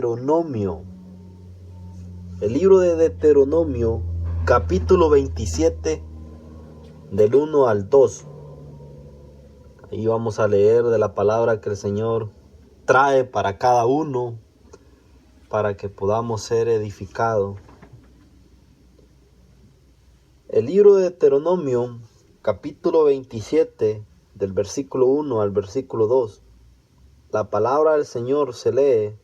Deuteronomio. El libro de Deuteronomio, capítulo 27, del 1 al 2. Ahí vamos a leer de la palabra que el Señor trae para cada uno, para que podamos ser edificados. El libro de Deuteronomio, capítulo 27, del versículo 1 al versículo 2. La palabra del Señor se lee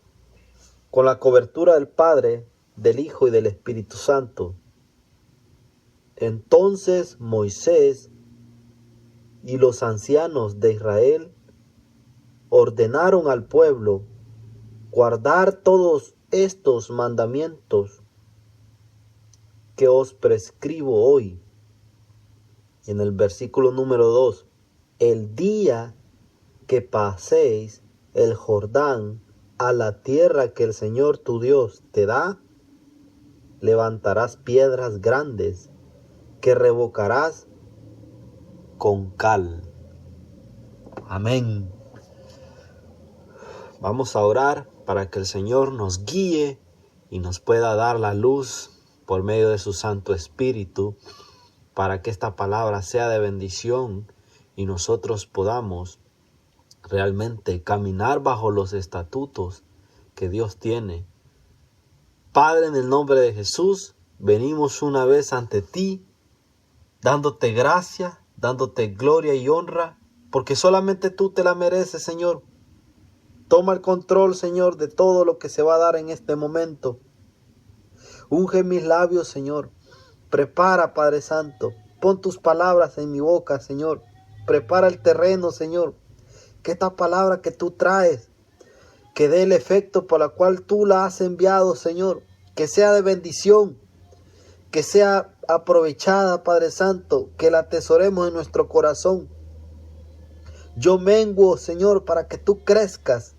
con la cobertura del Padre, del Hijo y del Espíritu Santo. Entonces Moisés y los ancianos de Israel ordenaron al pueblo guardar todos estos mandamientos que os prescribo hoy. En el versículo número 2, el día que paséis el Jordán a la tierra que el Señor tu Dios te da, levantarás piedras grandes que revocarás con cal. Amén. Vamos a orar para que el Señor nos guíe y nos pueda dar la luz por medio de su Santo Espíritu, para que esta palabra sea de bendición y nosotros podamos realmente caminar bajo los estatutos que Dios tiene. Padre, en el nombre de Jesús, venimos una vez ante ti, dándote gracia, dándote gloria y honra, porque solamente tú te la mereces, Señor. Toma el control, Señor, de todo lo que se va a dar en este momento. Unge mis labios, Señor. Prepara, Padre Santo. Pon tus palabras en mi boca, Señor. Prepara el terreno, Señor. Que esta palabra que tú traes, que dé el efecto por la cual tú la has enviado, Señor. Que sea de bendición. Que sea aprovechada, Padre Santo. Que la atesoremos en nuestro corazón. Yo menguo, Señor, para que tú crezcas.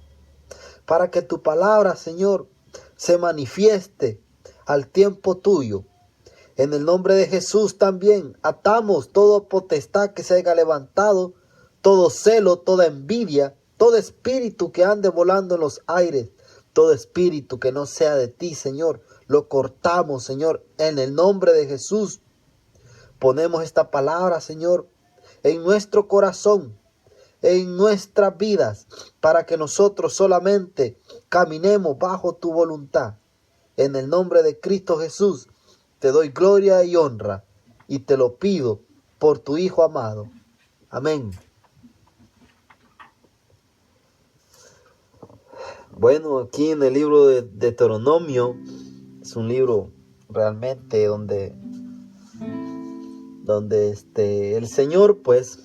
Para que tu palabra, Señor, se manifieste al tiempo tuyo. En el nombre de Jesús también atamos toda potestad que se haya levantado, todo celo, toda envidia, todo espíritu que ande volando en los aires, todo espíritu que no sea de ti, Señor, lo cortamos, Señor, en el nombre de Jesús. Ponemos esta palabra, Señor, en nuestro corazón, en nuestras vidas, para que nosotros solamente caminemos bajo tu voluntad. En el nombre de Cristo Jesús, te doy gloria y honra, y te lo pido por tu Hijo amado. Amén. Bueno, aquí en el libro de Deuteronomio, es un libro realmente donde el Señor pues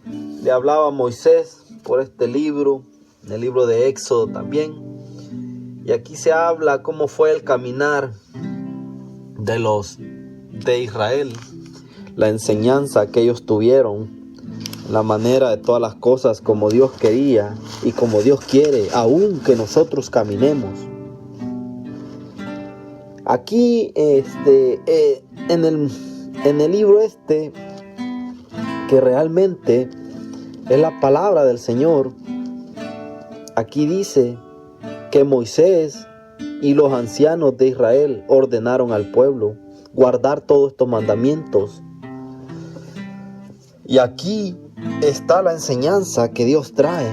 le hablaba a Moisés por este libro, en el libro de Éxodo también. Y aquí se habla cómo fue el caminar de Israel, la enseñanza que ellos tuvieron, la manera de todas las cosas como Dios quería y como Dios quiere, aún que nosotros caminemos. Aquí en el libro que realmente es la palabra del Señor, aquí dice que Moisés y los ancianos de Israel ordenaron al pueblo guardar todos estos mandamientos. Y aquí está la enseñanza que Dios trae.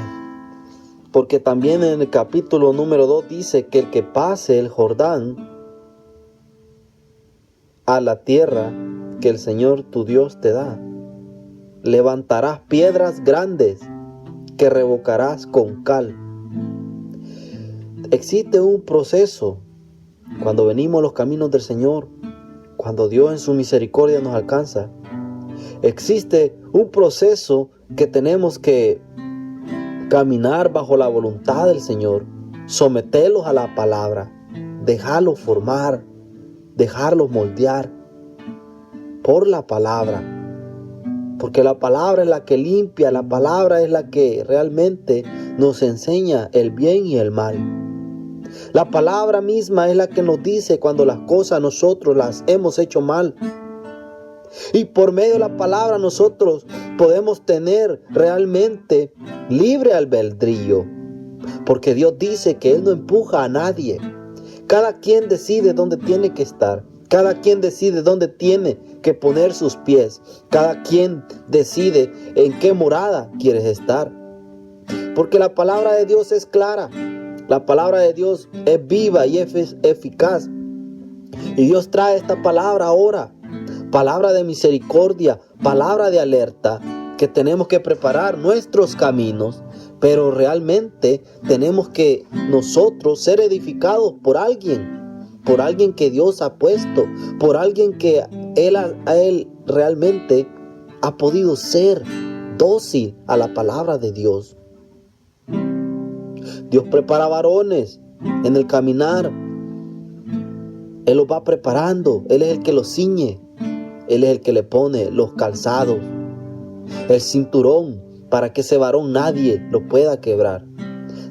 Porque también en el capítulo número 2 dice que el que pase el Jordán a la tierra que el Señor tu Dios te da, levantarás piedras grandes que revocarás con cal. Existe un proceso cuando venimos a los caminos del Señor, cuando Dios en su misericordia nos alcanza. Existe un proceso que tenemos que caminar bajo la voluntad del Señor, someterlos a la palabra, dejarlos formar, dejarlos moldear por la palabra. Porque la palabra es la que limpia, la palabra es la que realmente nos enseña el bien y el mal. La palabra misma es la que nos dice cuando las cosas nosotros las hemos hecho mal. Y por medio de la palabra nosotros podemos tener realmente libre albedrío. Porque Dios dice que Él no empuja a nadie. Cada quien decide dónde tiene que estar. Cada quien decide dónde tiene que poner sus pies. Cada quien decide en qué morada quieres estar. Porque la palabra de Dios es clara. La palabra de Dios es viva y es eficaz. Y Dios trae esta palabra ahora. Palabra de misericordia, palabra de alerta, que tenemos que preparar nuestros caminos. Pero realmente tenemos que nosotros ser edificados por alguien que Dios ha puesto, por alguien que Él realmente ha podido ser dócil a la palabra de Dios. Dios prepara varones en el caminar. Él los va preparando. Él es el que los ciñe. Él es el que le pone los calzados, el cinturón, para que ese varón nadie lo pueda quebrar.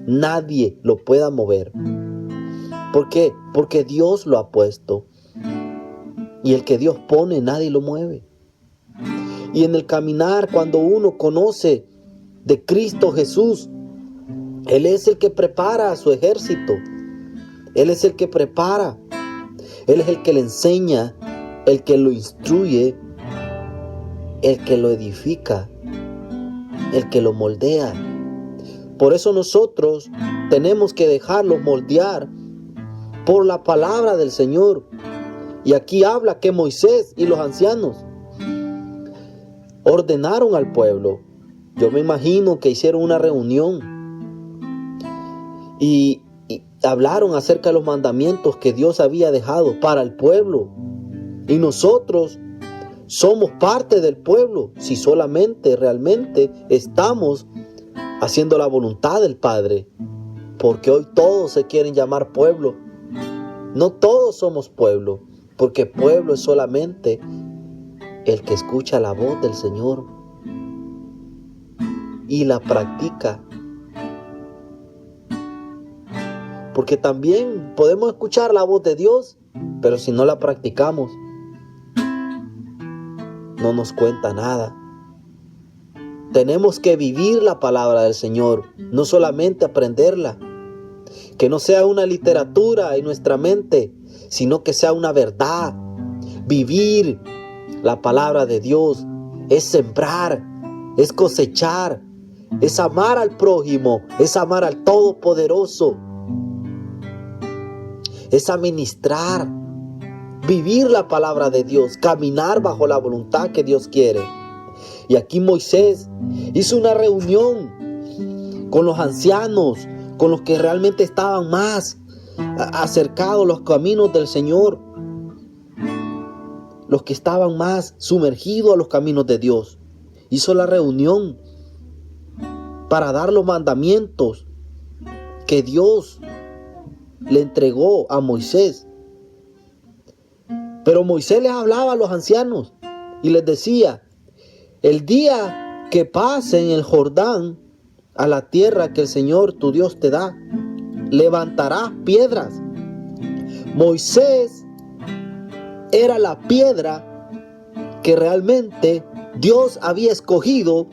Nadie lo pueda mover. ¿Por qué? Porque Dios lo ha puesto. Y el que Dios pone, nadie lo mueve. Y en el caminar, cuando uno conoce de Cristo Jesús, Él es el que prepara a su ejército. Él es el que prepara. Él es el que le enseña, el que lo instruye, el que lo edifica, el que lo moldea. Por eso nosotros tenemos que dejarlos moldear por la palabra del Señor. Y aquí habla que Moisés y los ancianos ordenaron al pueblo. Yo me imagino que hicieron una reunión y hablaron acerca de los mandamientos que Dios había dejado para el pueblo. Y nosotros somos parte del pueblo si solamente realmente estamos haciendo la voluntad del Padre. Porque hoy todos se quieren llamar pueblo. No todos somos pueblo, porque pueblo es solamente el que escucha la voz del Señor y la practica. Porque también podemos escuchar la voz de Dios, pero si no la practicamos, no nos cuenta nada. Tenemos que vivir la palabra del Señor, no solamente aprenderla. Que no sea una literatura en nuestra mente, sino que sea una verdad. Vivir la palabra de Dios es sembrar, es cosechar, es amar al prójimo, es amar al Todopoderoso, es administrar, vivir la palabra de Dios, caminar bajo la voluntad que Dios quiere. Y aquí Moisés hizo una reunión con los ancianos, con los que realmente estaban más acercados a los caminos del Señor, los que estaban más sumergidos a los caminos de Dios. Hizo la reunión para dar los mandamientos que Dios le entregó a Moisés. Pero Moisés les hablaba a los ancianos y les decía: el día que pasen el Jordán a la tierra que el Señor tu Dios te da, levantarás piedras. Moisés era la piedra que realmente Dios había escogido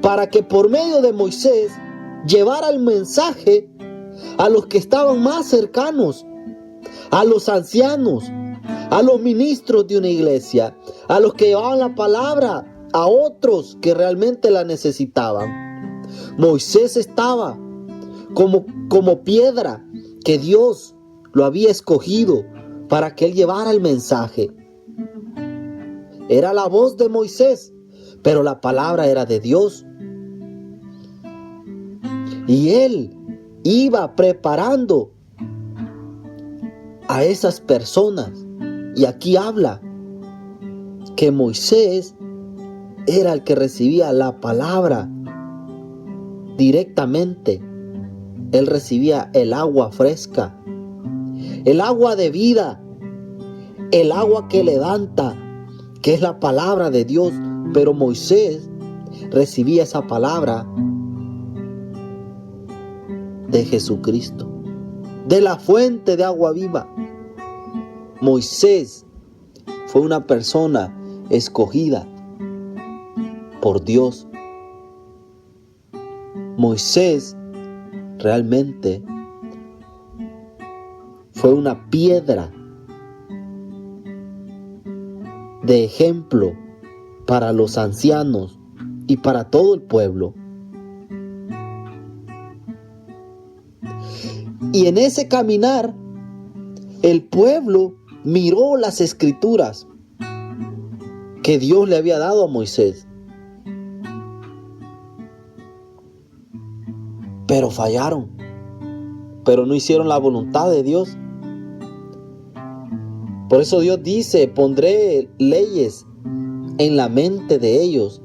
para que por medio de Moisés llevara el mensaje a los que estaban más cercanos, a los ancianos, a los ministros de una iglesia, a los que llevaban la palabra a otros que realmente la necesitaban. Moisés estaba como piedra que Dios lo había escogido para que él llevara el mensaje. Era la voz de Moisés, pero la palabra era de Dios. Y él iba preparando a esas personas. Y aquí habla que Moisés era el que recibía la palabra directamente. Él recibía el agua fresca, el agua de vida, el agua que levanta, que es la palabra de Dios. Pero Moisés recibía esa palabra de Jesucristo, de la fuente de agua viva. Moisés fue una persona escogida por Dios. Moisés realmente fue una piedra de ejemplo para los ancianos y para todo el pueblo. Y en ese caminar, el pueblo miró las escrituras que Dios le había dado a Moisés. Pero fallaron, pero no hicieron la voluntad de Dios. Por eso Dios dice: pondré leyes en la mente de ellos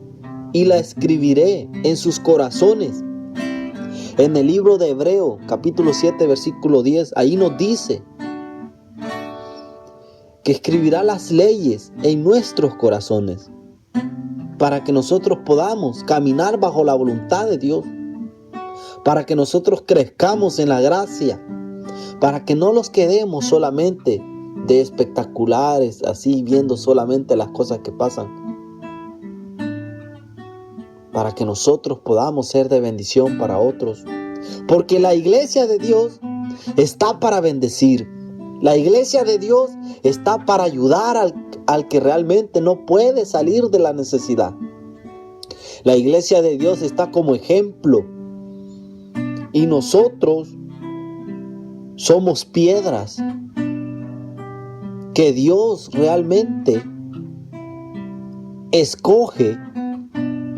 y la escribiré en sus corazones. En el libro de Hebreo, capítulo 7, versículo 10, ahí nos dice que escribirá las leyes en nuestros corazones para que nosotros podamos caminar bajo la voluntad de Dios, para que nosotros crezcamos en la gracia, para que no nos quedemos solamente de espectaculares, así viendo solamente las cosas que pasan, para que nosotros podamos ser de bendición para otros. Porque la iglesia de Dios está para bendecir. La iglesia de Dios está para ayudar al que realmente no puede salir de la necesidad. La iglesia de Dios está como ejemplo. Y nosotros somos piedras que Dios realmente escoge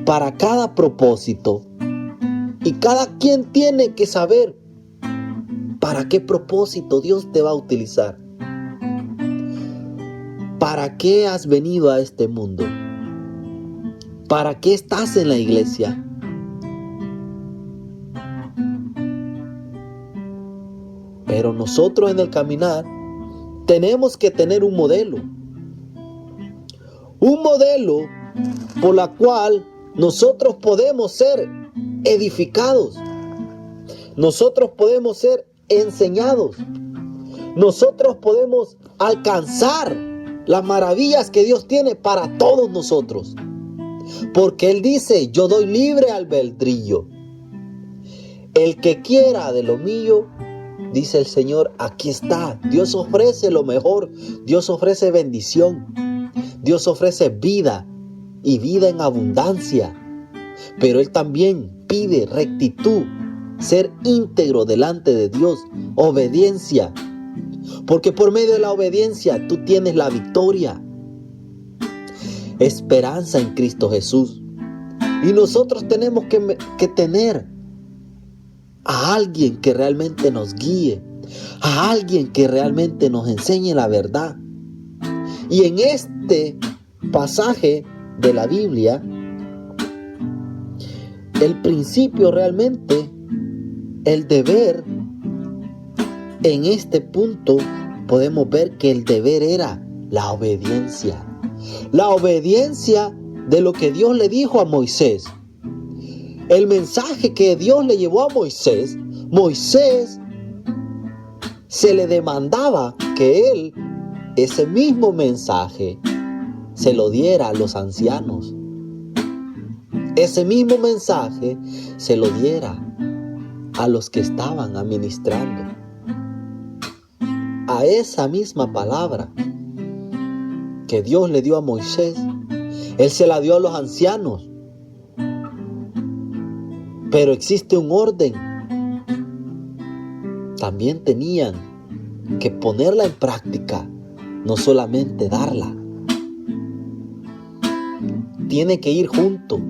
para cada propósito. Y cada quien tiene que saber para qué propósito Dios te va a utilizar. ¿Para qué has venido a este mundo? ¿Para qué estás en la iglesia? Pero nosotros en el caminar tenemos que tener un modelo. Un modelo por la cual nosotros podemos ser edificados. Nosotros podemos ser enseñados. Nosotros podemos alcanzar las maravillas que Dios tiene para todos nosotros. Porque Él dice: yo doy libre albedrío. El que quiera de lo mío, dice el Señor, aquí está. Dios ofrece lo mejor. Dios ofrece bendición. Dios ofrece vida y vida en abundancia. Pero Él también pide rectitud, ser íntegro delante de Dios, obediencia. Porque por medio de la obediencia tú tienes la victoria. Esperanza en Cristo Jesús. Y nosotros tenemos que tener a alguien que realmente nos guíe, a alguien que realmente nos enseñe la verdad. Y en este pasaje de la Biblia, el principio realmente, el deber, en este punto podemos ver que el deber era la obediencia. La obediencia de lo que Dios le dijo a Moisés. El mensaje que Dios le llevó a Moisés, Moisés se le demandaba que él, ese mismo mensaje, se lo diera a los ancianos. Ese mismo mensaje se lo diera a los que estaban administrando. A esa misma palabra que Dios le dio a Moisés, Él se la dio a los ancianos. Pero existe un orden. También tenían que ponerla en práctica, no solamente darla. Tiene que ir junto.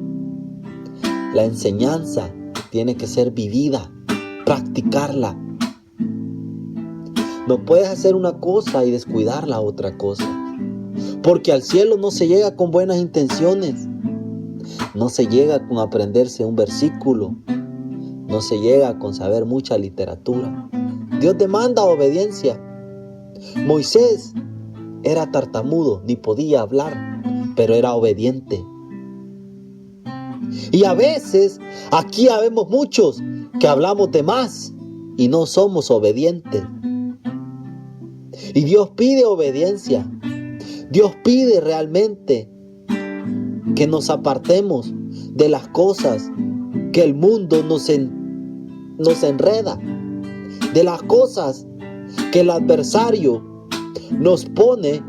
La enseñanza tiene que ser vivida, practicarla. No puedes hacer una cosa y descuidar la otra cosa. Porque al cielo no se llega con buenas intenciones. No se llega con aprenderse un versículo. No se llega con saber mucha literatura. Dios demanda obediencia. Moisés era tartamudo, ni podía hablar, pero era obediente. Y a veces aquí habemos muchos que hablamos de más y no somos obedientes. Y Dios pide obediencia. Dios pide realmente que nos apartemos de las cosas que el mundo nos enreda, de las cosas que el adversario nos pone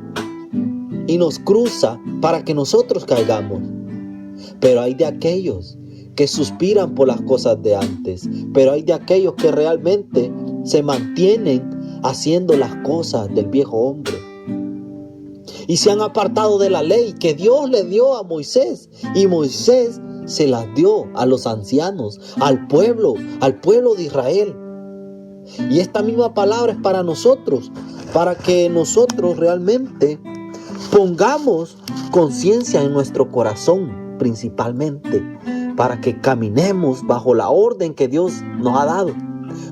y nos cruza para que nosotros caigamos. Pero hay de aquellos que suspiran por las cosas de antes, pero hay de aquellos que realmente se mantienen haciendo las cosas del viejo hombre y se han apartado de la ley que Dios le dio a Moisés, y Moisés se las dio a los ancianos, al pueblo de Israel. Y esta misma palabra es para nosotros, para que nosotros realmente pongamos conciencia en nuestro corazón, principalmente, para que caminemos bajo la orden que Dios nos ha dado,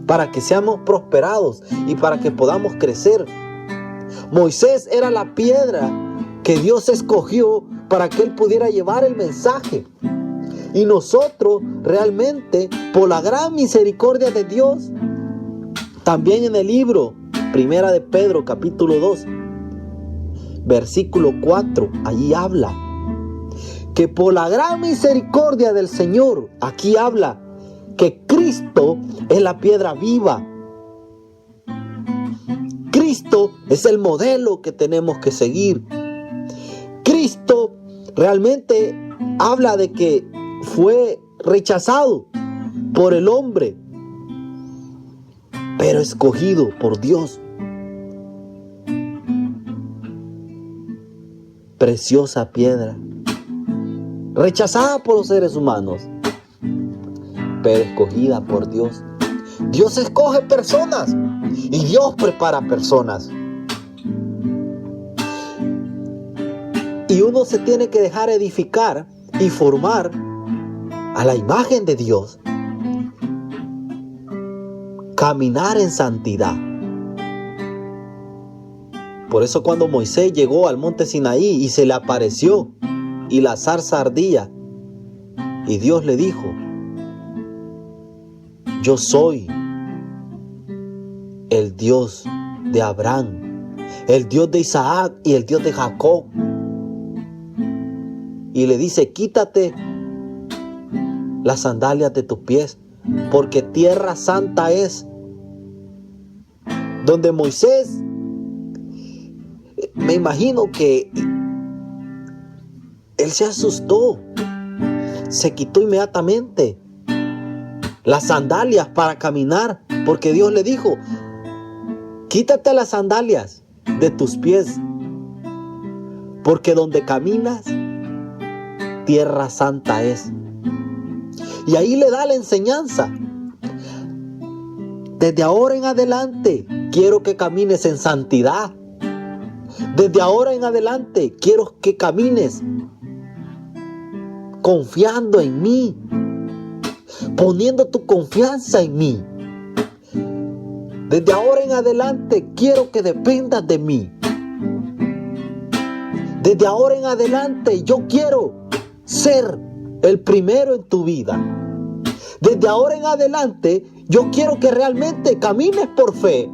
para que seamos prosperados y para que podamos crecer. Moisés era la piedra que Dios escogió para que él pudiera llevar el mensaje. Y nosotros realmente, por la gran misericordia de Dios, también en el libro Primera de Pedro, capítulo 2, versículo 4, allí habla que por la gran misericordia del Señor, aquí habla que Cristo es la piedra viva. Cristo es el modelo que tenemos que seguir. Cristo realmente habla de que fue rechazado por el hombre, pero escogido por Dios. Preciosa piedra, rechazada por los seres humanos, pero escogida por Dios. Dios escoge personas y Dios prepara personas. Y uno se tiene que dejar edificar y formar a la imagen de Dios. Caminar en santidad. Por eso cuando Moisés llegó al monte Sinaí y se le apareció y la zarza ardía, y Dios le dijo: yo soy el Dios de Abraham, el Dios de Isaac y el Dios de Jacob. Y le dice: quítate las sandalias de tus pies, porque tierra santa es. Donde Moisés, me imagino que él se asustó, se quitó inmediatamente las sandalias para caminar, porque Dios le dijo: quítate las sandalias de tus pies, porque donde caminas, tierra santa es. Y ahí le da la enseñanza: desde ahora en adelante quiero que camines en santidad. Desde ahora en adelante quiero que camines confiando en mí, poniendo tu confianza en mí. Desde ahora en adelante quiero que dependas de mí. Desde ahora en adelante yo quiero ser el primero en tu vida. Desde ahora en adelante yo quiero que realmente camines por fe.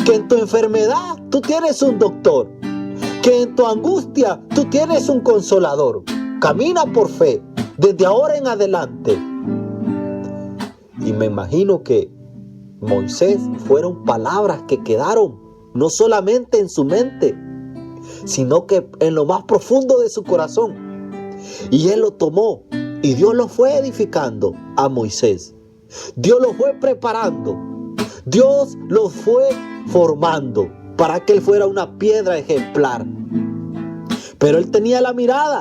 Que en tu enfermedad tú tienes un doctor. Que en tu angustia tú tienes un consolador. Camina por fe desde ahora en adelante. Y me imagino que Moisés fueron palabras que quedaron no solamente en su mente, sino que en lo más profundo de su corazón. Y él lo tomó y Dios lo fue edificando a Moisés. Dios lo fue preparando. Dios lo fue formando para que él fuera una piedra ejemplar. Pero él tenía la mirada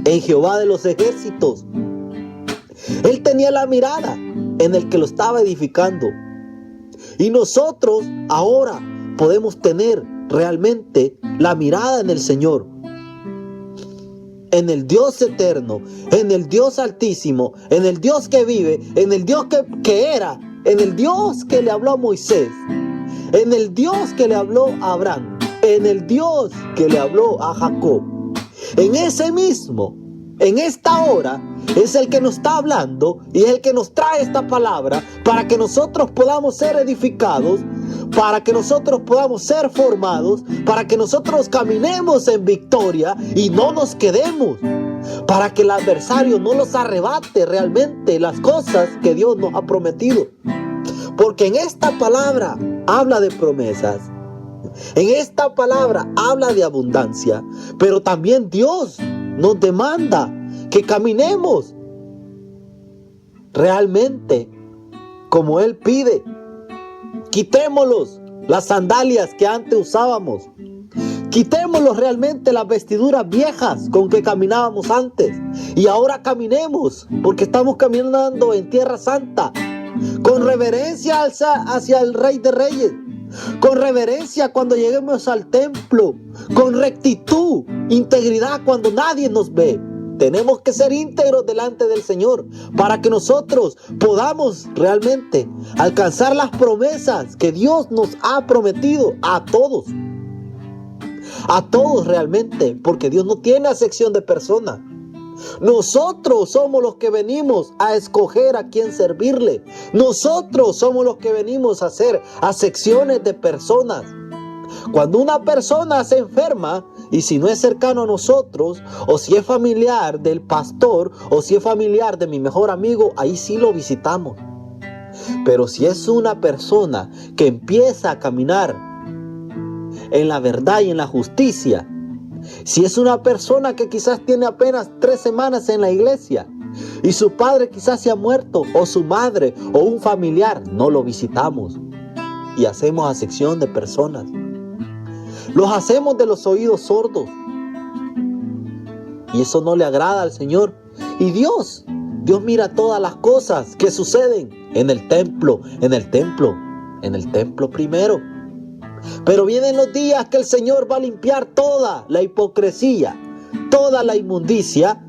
en Jehová de los ejércitos. Él tenía la mirada en el que lo estaba edificando. Y nosotros ahora podemos tener realmente la mirada en el Señor, en el Dios eterno, en el Dios altísimo, en el Dios que vive, en el Dios que era, en el Dios que le habló a Moisés, en el Dios que le habló a Abraham, en el Dios que le habló a Jacob. En ese mismo, en esta hora, es el que nos está hablando y es el que nos trae esta palabra para que nosotros podamos ser edificados, para que nosotros podamos ser formados, para que nosotros caminemos en victoria y no nos quedemos, para que el adversario no los arrebate realmente las cosas que Dios nos ha prometido. Porque en esta palabra habla de promesas, en esta palabra habla de abundancia, pero también Dios nos demanda que caminemos realmente como Él pide. Quitémoslos las sandalias que antes usábamos. Quitémoslos realmente las vestiduras viejas con que caminábamos antes. Y ahora caminemos, porque estamos caminando en tierra santa, con reverencia hacia el Rey de Reyes, con reverencia cuando lleguemos al templo, con rectitud, integridad cuando nadie nos ve. Tenemos que ser íntegros delante del Señor para que nosotros podamos realmente alcanzar las promesas que Dios nos ha prometido a todos. A todos realmente, porque Dios no tiene acepción de personas. Nosotros somos los que venimos a escoger a quién servirle. Nosotros somos los que venimos a hacer acepciones de personas. Cuando una persona se enferma, y si no es cercano a nosotros, o si es familiar del pastor, o si es familiar de mi mejor amigo, ahí sí lo visitamos. Pero si es una persona que empieza a caminar en la verdad y en la justicia, si es una persona que quizás tiene apenas 3 semanas en la iglesia y su padre quizás se ha muerto, o su madre, o un familiar, no lo visitamos y hacemos acepción de personas. Los hacemos de los oídos sordos. Y eso no le agrada al Señor. Y Dios mira todas las cosas que suceden en el templo primero. Pero vienen los días que el Señor va a limpiar toda la hipocresía, toda la inmundicia,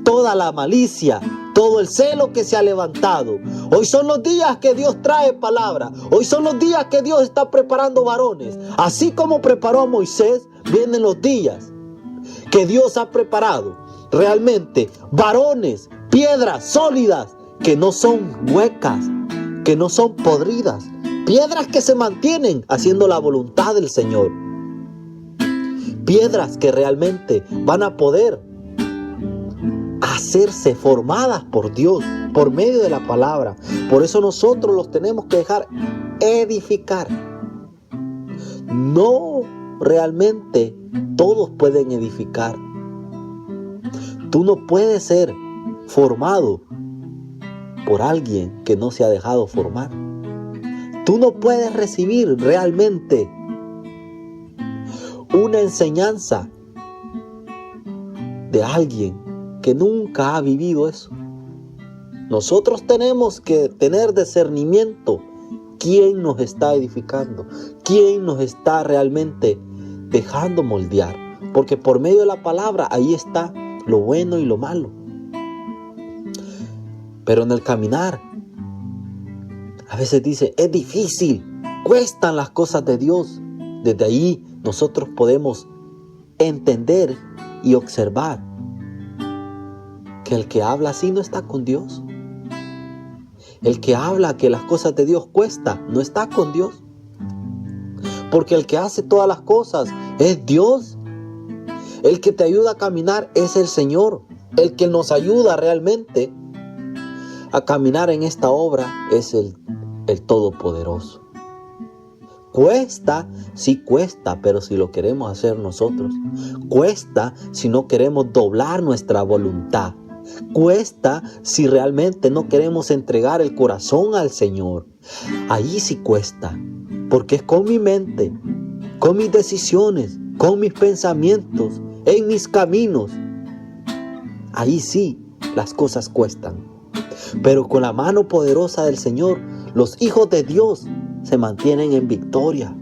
toda la malicia, todo el celo que se ha levantado. Hoy son los días que Dios trae palabra. Hoy son los días que Dios está preparando varones. Así como preparó a Moisés, vienen los días que Dios ha preparado realmente varones, piedras sólidas, que no son huecas, que no son podridas. Piedras que se mantienen haciendo la voluntad del Señor. Piedras que realmente van a poder hacerse formadas por Dios, por medio de la palabra. Por eso nosotros los tenemos que dejar edificar. No realmente todos pueden edificar. Tú no puedes ser formado por alguien que no se ha dejado formar. Tú no puedes recibir realmente una enseñanza de alguien que nunca ha vivido eso. Nosotros tenemos que tener discernimiento. ¿Quién nos está edificando? ¿Quién nos está realmente dejando moldear? Porque por medio de la palabra ahí está lo bueno y lo malo. Pero en el caminar, a veces dice, es difícil, cuestan las cosas de Dios. Desde ahí nosotros podemos entender y observar que el que habla así no está con Dios. El que habla que las cosas de Dios cuesta, no está con Dios. Porque el que hace todas las cosas es Dios. El que te ayuda a caminar es el Señor. El que nos ayuda realmente a caminar en esta obra es el Todopoderoso. Cuesta, sí cuesta, pero si lo queremos hacer nosotros. Cuesta si no queremos doblar nuestra voluntad. Cuesta si realmente no queremos entregar el corazón al Señor. Ahí sí cuesta, porque es con mi mente, con mis decisiones, con mis pensamientos, en mis caminos. Ahí sí las cosas cuestan. Pero con la mano poderosa del Señor, los hijos de Dios se mantienen en victoria.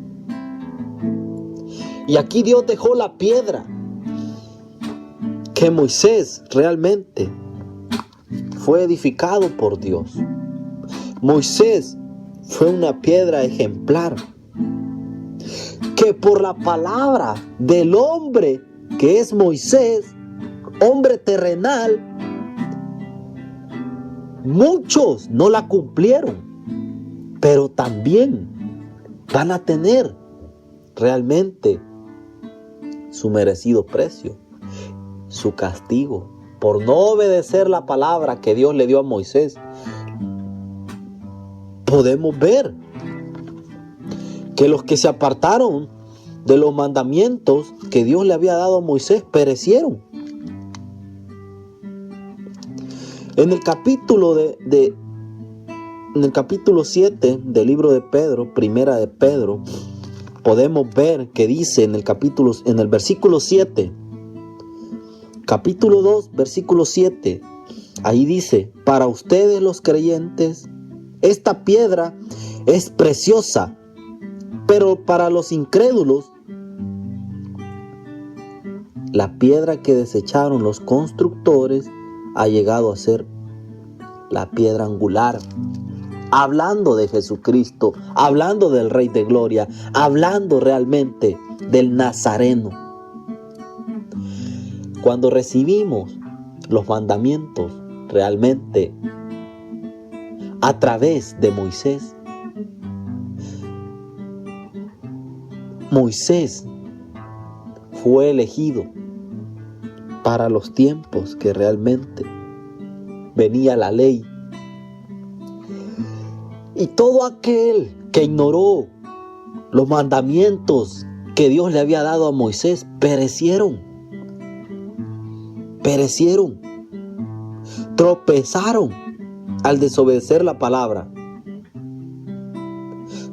Y aquí Dios dejó la piedra que Moisés realmente fue edificado por Dios. Moisés fue una piedra ejemplar que por la palabra del hombre que es Moisés, hombre terrenal, muchos no la cumplieron, pero también van a tener realmente su merecido precio, su castigo, por no obedecer la palabra que Dios le dio a Moisés, podemos ver que los que se apartaron de los mandamientos que Dios le había dado a Moisés perecieron. En el capítulo en el capítulo 7 del libro de Pedro, primera de Pedro, podemos ver que dice en el versículo 7, capítulo 2, versículo 7, ahí dice: para ustedes los creyentes, esta piedra es preciosa, pero para los incrédulos, la piedra que desecharon los constructores ha llegado a ser la piedra angular. Hablando de Jesucristo, hablando del Rey de Gloria, hablando realmente del Nazareno. Cuando recibimos los mandamientos realmente a través de Moisés, Moisés fue elegido para los tiempos que realmente venía la ley. Y todo aquel que ignoró los mandamientos que Dios le había dado a Moisés, perecieron. Tropezaron al desobedecer la palabra.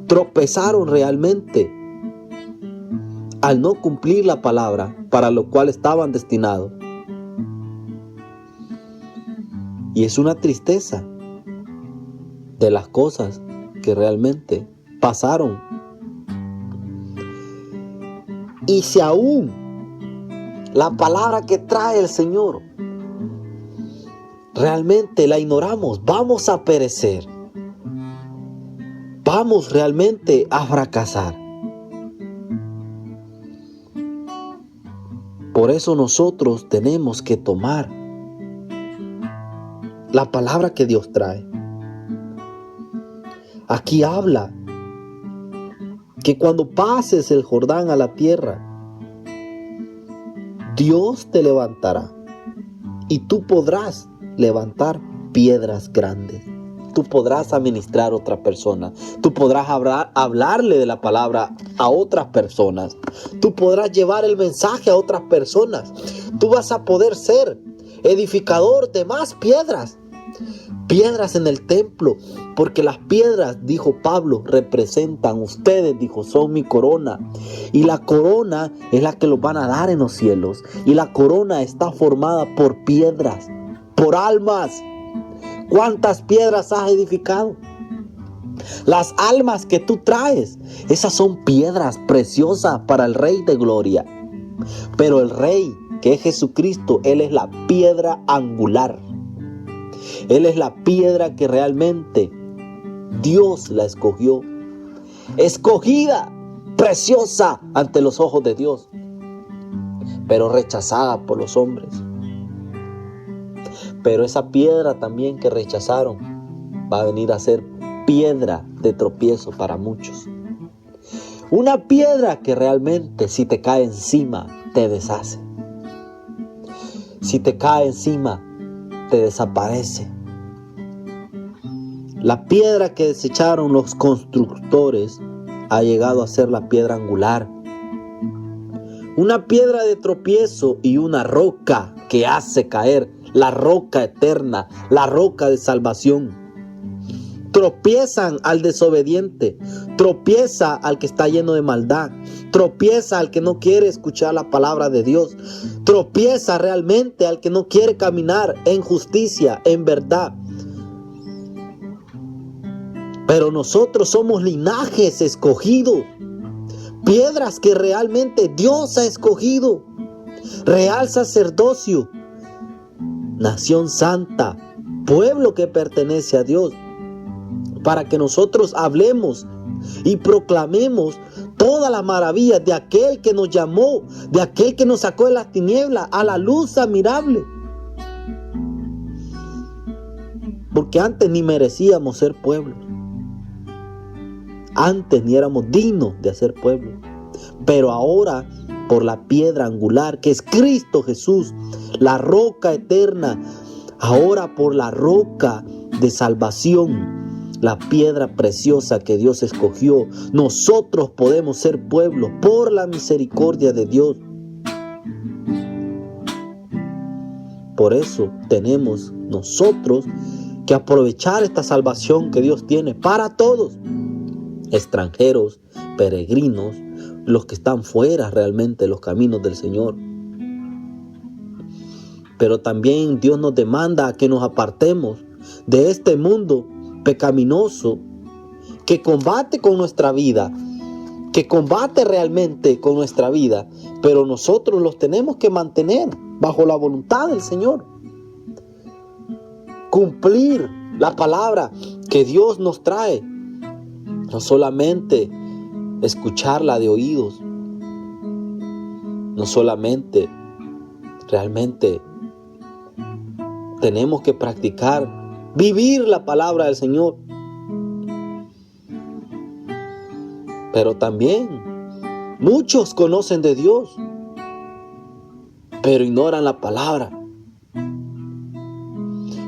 Tropezaron realmente al no cumplir la palabra para lo cual estaban destinados. Y es una tristeza de las cosas que realmente pasaron. Y si aún la palabra que trae el Señor realmente la ignoramos, vamos a perecer. Vamos realmente a fracasar. Por eso nosotros tenemos que tomar la palabra que Dios trae. Aquí habla que cuando pases el Jordán a la tierra, Dios te levantará y tú podrás levantar piedras grandes. Tú podrás administrar a otra persona. Tú podrás hablarle de la palabra a otras personas. Tú podrás llevar el mensaje a otras personas. Tú vas a poder ser edificador de más piedras. Piedras en el templo, porque las piedras, dijo Pablo, representan, ustedes, dijo, son mi corona. Y la corona es la que los van a dar en los cielos. Y la corona está formada por piedras, por almas. ¿Cuántas piedras has edificado? Las almas que tú traes, esas son piedras preciosas para el Rey de Gloria. Pero el Rey, que es Jesucristo, Él es la piedra angular. Él es la piedra que realmente Dios la escogió. Escogida, preciosa ante los ojos de Dios, pero rechazada por los hombres. Pero esa piedra también que rechazaron va a venir a ser piedra de tropiezo para muchos. Una piedra que realmente si te cae encima te deshace. Si te cae encima te desaparece. La piedra que desecharon los constructores ha llegado a ser la piedra angular. Una piedra de tropiezo y una roca que hace caer, la roca eterna, la roca de salvación. Tropiezan al desobediente, tropieza al que está lleno de maldad, tropieza al que no quiere escuchar la palabra de Dios, tropieza realmente al que no quiere caminar en justicia, en verdad. Pero nosotros somos linajes escogidos, piedras que realmente Dios ha escogido, real sacerdocio, nación santa, pueblo que pertenece a Dios, para que nosotros hablemos y proclamemos todas las maravillas de aquel que nos llamó, de aquel que nos sacó de las tinieblas a la luz admirable. Porque antes ni merecíamos ser pueblo. Antes ni éramos dignos de ser pueblo. Pero ahora por la piedra angular que es Cristo Jesús, la roca eterna, ahora por la roca de salvación, la piedra preciosa que Dios escogió. Nosotros podemos ser pueblo por la misericordia de Dios. Por eso tenemos nosotros que aprovechar esta salvación que Dios tiene para todos, extranjeros, peregrinos, los que están fuera realmente de los caminos del Señor. Pero también Dios nos demanda a que nos apartemos de este mundo pecaminoso que combate con nuestra vida, que combate realmente con nuestra vida, pero nosotros los tenemos que mantener bajo la voluntad del Señor. Cumplir la palabra que Dios nos trae, no solamente escucharla de oídos, no solamente realmente tenemos que practicar, vivir la palabra del Señor, pero también muchos conocen de Dios, pero ignoran la palabra,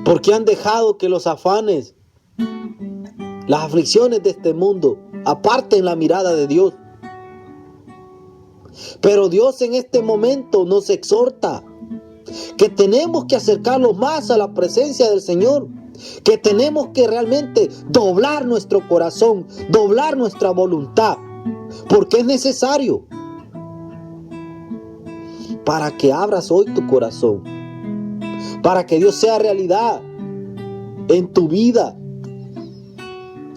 porque han dejado que los afanes, las aflicciones de este mundo aparten la mirada de Dios. Pero Dios en este momento nos exhorta que tenemos que acercarnos más a la presencia del Señor, que tenemos que realmente doblar nuestro corazón, doblar nuestra voluntad, porque es necesario para que abras hoy tu corazón, para que Dios sea realidad en tu vida,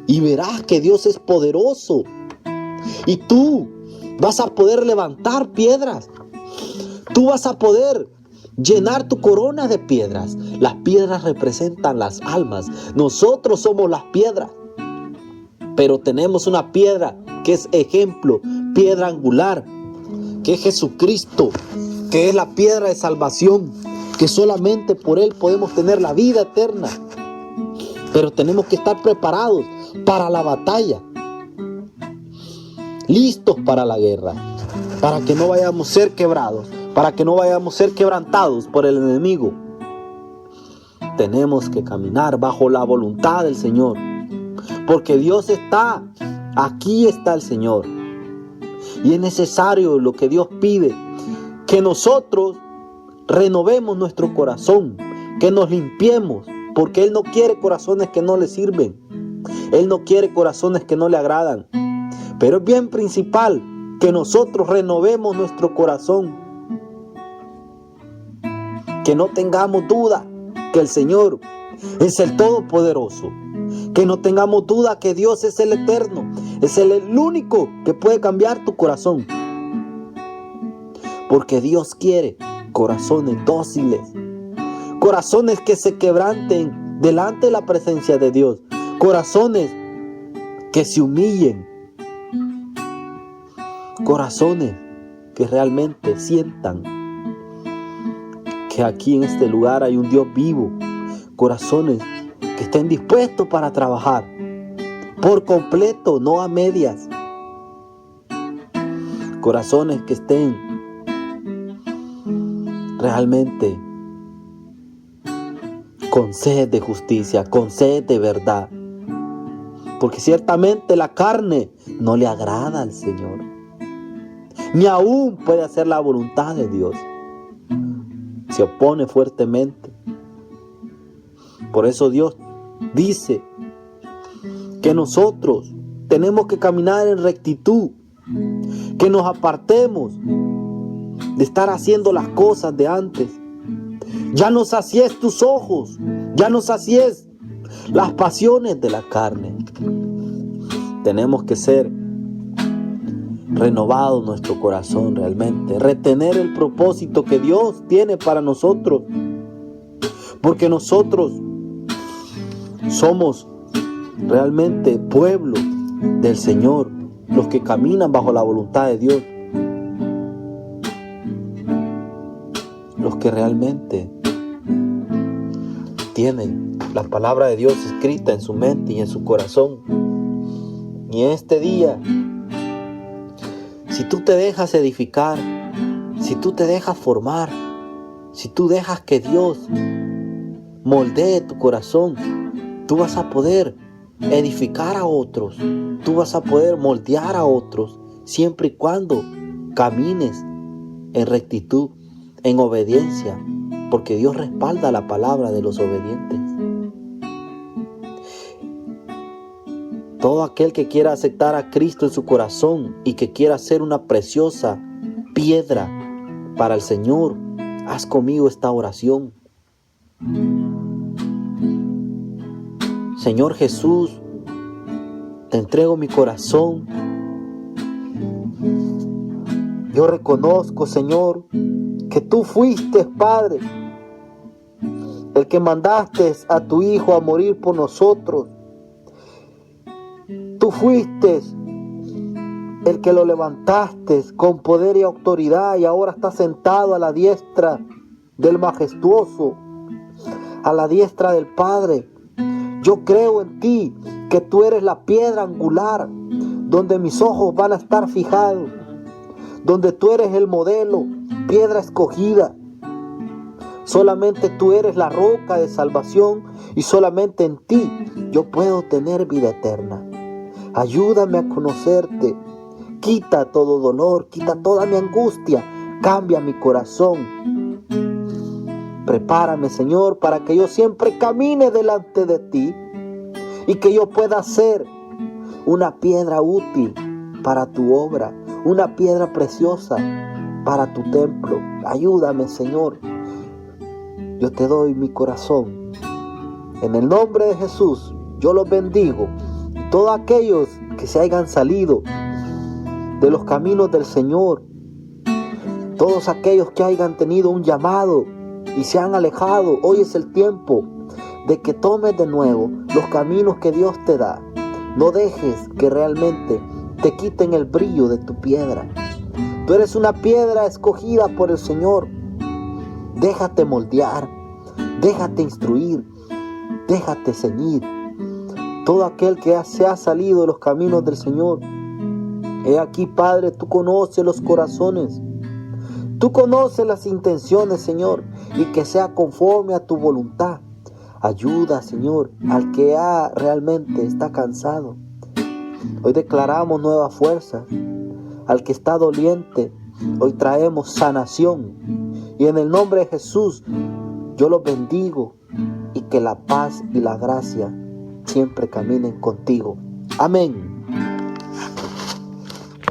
y verás que Dios es poderoso y tú vas a poder levantar piedras, tú vas a poder llenar tu corona de piedras. Las piedras representan las almas, nosotros somos las piedras, pero tenemos una piedra que es ejemplo, piedra angular, que es Jesucristo, que es la piedra de salvación, que solamente por Él podemos tener la vida eterna. Pero tenemos que estar preparados para la batalla, listos para la guerra, para que no vayamos a ser quebrados, para que no vayamos a ser quebrantados por el enemigo. Tenemos que caminar bajo la voluntad del Señor, porque Dios está, aquí está el Señor. Y es necesario lo que Dios pide, que nosotros renovemos nuestro corazón, que nos limpiemos, porque Él no quiere corazones que no le sirven. Él no quiere corazones que no le agradan. Pero es bien principal que nosotros renovemos nuestro corazón, que no tengamos duda que el Señor es el Todopoderoso, que no tengamos duda que Dios es el Eterno, es el único que puede cambiar tu corazón, porque Dios quiere corazones dóciles, corazones que se quebranten delante de la presencia de Dios, corazones que se humillen, corazones que realmente sientan que aquí en este lugar hay un Dios vivo, corazones que estén dispuestos para trabajar por completo, no a medias, corazones que estén realmente con sed de justicia, con sed de verdad, porque ciertamente la carne no le agrada al Señor, ni aún puede hacer la voluntad de Dios, se opone fuertemente. Por eso Dios dice que nosotros tenemos que caminar en rectitud, que nos apartemos de estar haciendo las cosas de antes. Ya no sacies tus ojos, ya no sacies las pasiones de la carne. Tenemos que ser renovados nuestro corazón realmente, retener el propósito que Dios tiene para nosotros, porque nosotros somos realmente pueblo del Señor, los que caminan bajo la voluntad de Dios, los que realmente tienen la palabra de Dios escrita en su mente y en su corazón. Y en este día, si tú te dejas edificar Si tú te dejas formar, si tú dejas que Dios moldee tu corazón, tú vas a poder edificar a otros, tú vas a poder moldear a otros, siempre y cuando camines en rectitud, en obediencia, porque Dios respalda la palabra de los obedientes. Todo aquel que quiera aceptar a Cristo en su corazón y que quiera ser una preciosa piedra para el Señor, haz conmigo esta oración. Señor Jesús, te entrego mi corazón. Yo reconozco, Señor, que tú fuiste, Padre, el que mandaste a tu Hijo a morir por nosotros. Tú fuiste el que lo levantaste con poder y autoridad y ahora está sentado a la diestra del Majestuoso, a la diestra del Padre. Yo creo en ti, que tú eres la piedra angular donde mis ojos van a estar fijados, donde tú eres el modelo, piedra escogida. Solamente tú eres la roca de salvación y solamente en ti yo puedo tener vida eterna. Ayúdame a conocerte. Quita todo dolor, quita toda mi angustia, cambia mi corazón. Prepárame, Señor, para que yo siempre camine delante de ti y que yo pueda ser una piedra útil para tu obra, una piedra preciosa para tu templo. Ayúdame, Señor. Yo te doy mi corazón. En el nombre de Jesús, yo los bendigo. Todos aquellos que se hayan salido de los caminos del Señor, todos aquellos que hayan tenido un llamado y se han alejado, hoy es el tiempo de que tomes de nuevo los caminos que Dios te da. No dejes que realmente te quiten el brillo de tu piedra. Tú eres una piedra escogida por el Señor. Déjate moldear, déjate instruir, déjate ceñir. Todo aquel que se ha salido de los caminos del Señor, he aquí, Padre, tú conoces los corazones, tú conoces las intenciones, Señor, y que sea conforme a tu voluntad. Ayuda, Señor, al que realmente está cansado. Hoy declaramos nuevas fuerzas. Al que está doliente, hoy traemos sanación. Y en el nombre de Jesús, yo los bendigo y que la paz y la gracia siempre caminen contigo. Amén.